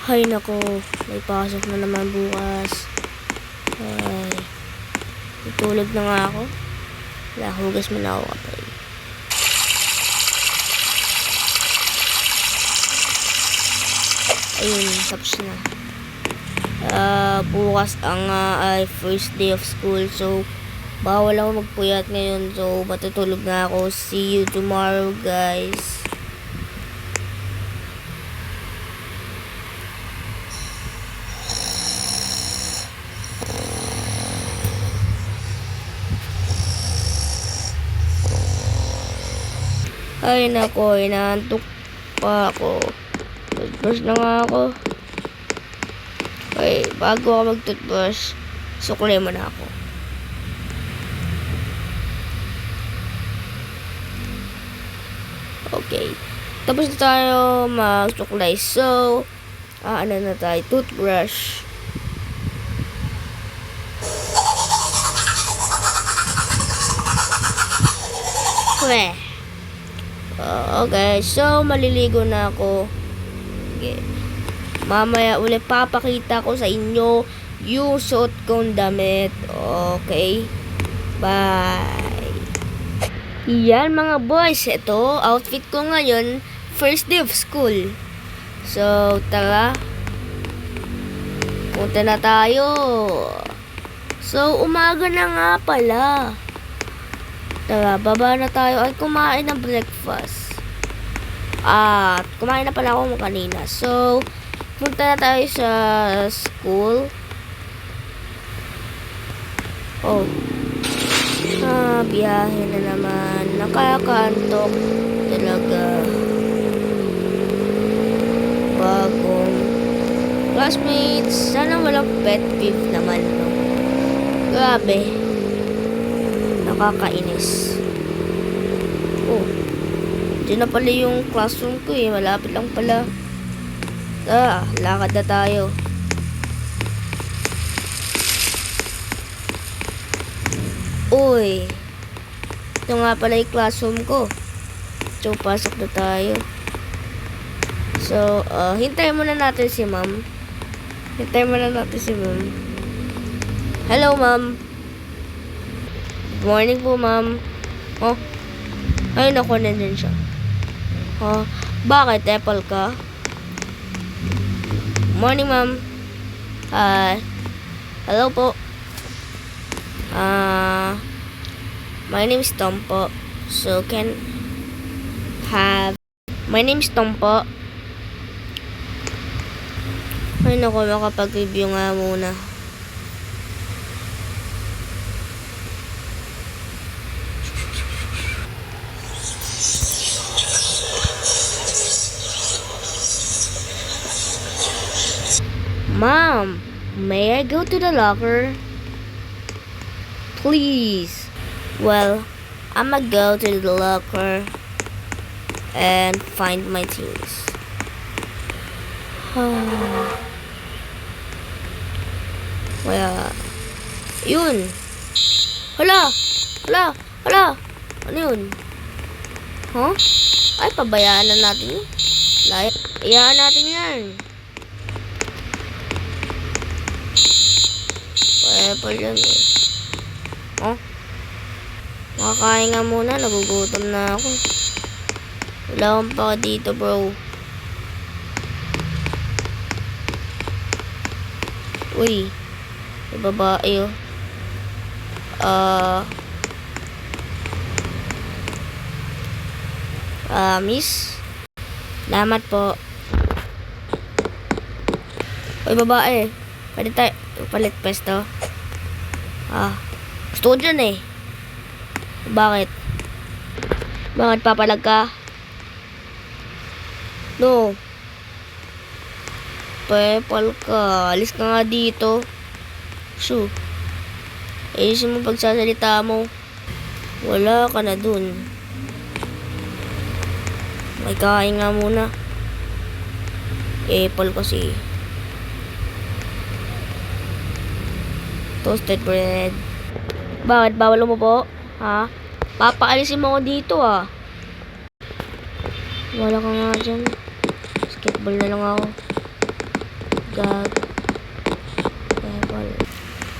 Hay nako, may pasok na naman bukas. Ay, tutulog na nga ako. Wala, hugas mo na ako kapag. Ayun, tapos na. Bukas ang ay first day of school. So, bawal ako magpuyat ngayon. So, matutulog na ako. See you tomorrow, guys. Ay nako, inaantok pa ako. Toothbrush na nga ako. Okay, bago ako mag-toothbrush, sukli mo na ako. Okay. Tapos na tayo mag-suklay. So, ano na tayo? Toothbrush. Okay. Okay, so maliligo na ako. Okay. Mamaya ulit papakita ko sa inyo yung suot kong damit. Okay. Bye. Yan mga boys, ito outfit ko ngayon, first day of school. So, tara. Punta na tayo. So, umaga na nga pala. Tara, baba na tayo at kumain ng breakfast. At kumain na pala ako kanina. So, punta na tayo sa school. Oh. Biyahe na naman. Nakakaantok talaga. Bagong classmates. Sana walang pet peeve naman, no? Grabe. Nakakainis. Oh. Diyan na pala yung classroom ko eh. Malapit lang pala. Lakad na tayo. Uy. Ito nga pala yung classroom ko. So, pasok na tayo. So, hintayin muna natin si ma'am. Hello, ma'am. Good morning po, ma'am. Oh. Ay, naku, nandyan siya. Bakit? Apple ka? Morning, ma'am. Hello po. My name is Tom po. So, my name is Tom po. Ay, naku, makapag-review nga muna. Mom, may I go to the locker? Please. Well, I'ma go to the locker and find my things. Yun. Hala. Ano yun? Ay, pabayaan na natin yun. Hayaan natin yan. Apple yan eh. Makakain nga muna. Nagugutom na ako. Wala akong pa dito, bro. Uy. May babae, oh. Miss. Salamat po. Uy, babae. Pwede tayo palit pesto. Gusto ko dyan eh. Bakit? Bakit papalag ka? No. Pepal ka. Alis ka nga dito. Shoo. Ayusin mo pagsasalita mo. Wala ka na dun. May kain nga muna. Apple kasi. Toasted bread. Bakit? Bawal mo po? Papaalisin mo ako dito, Wala ka nga dyan. Basketball na lang ako. Gag. Apple.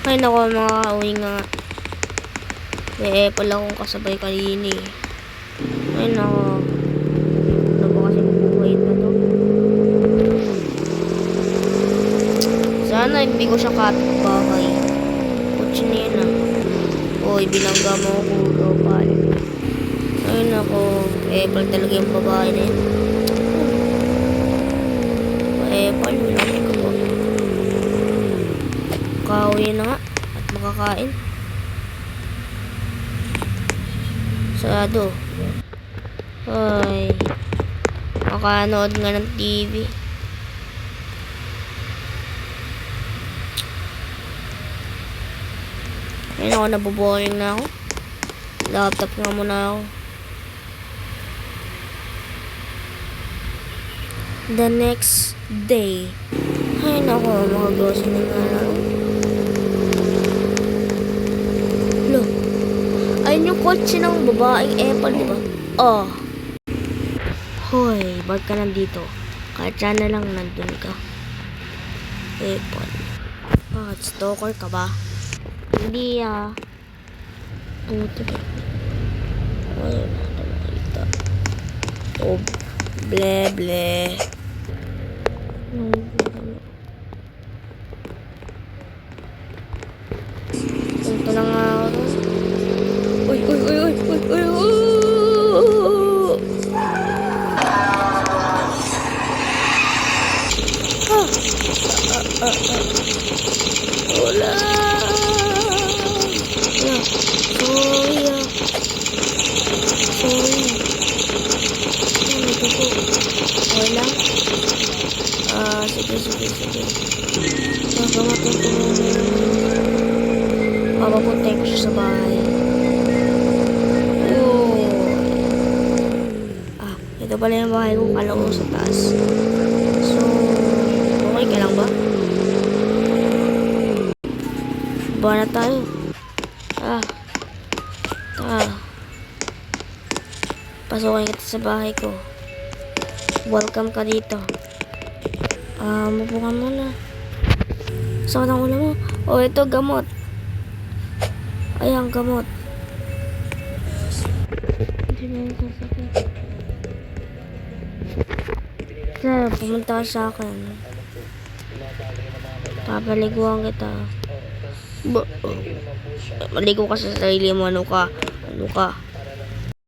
Ay nako, makakauwi nga. May apple akong kasabay kanina eh. Ay nako. Ano ba kasi bubuhay na to? Sana hindi ko siya kapit-bahay. Kutsi na yan ah. Uy, binangga mo ako, gopal. Ay nako, apple talaga yung babae na yun. Apple, wala ko po. Kauwi na nga at makakain. Sarado. Ay, makanood nga ng TV. Ayun ako, naboboring na ako. Laptop nga muna ako. The next day. Ay nako, mga grocery na nga lang. Look. Ayun yung kotse ng babaeng apple, diba? Oh. Hoy, ba't ka nandito? Kahit siya na lang nandun ka. Apple. Bakit stalker ka ba? Hindi ah. Puto ba? Ayun, nakita. Oh, ble ble. Punto na nga ako. Uy, uy, uy, uy, uy, uy, uy. Wala. Sorry ah. Sorry. Ano ito po? Wala. Sige. Gagamatay ko muna. Papapuntay ko siya sa bahay. Ito pala yung bahay ko. Kala ko sa taas. So, okay ka lang ba? Baba na tayo. Pasukin kita sa bahay ko. Welcome ka dito. Mabuka muna. Sakit ang ulo mo. Oh, ito gamot. Ayan, gamot. Hindi na yung sasakit. Tara, pumunta ka sa akin. Papaliguan kita. Maligo ka sa sarili mo. Ano ka?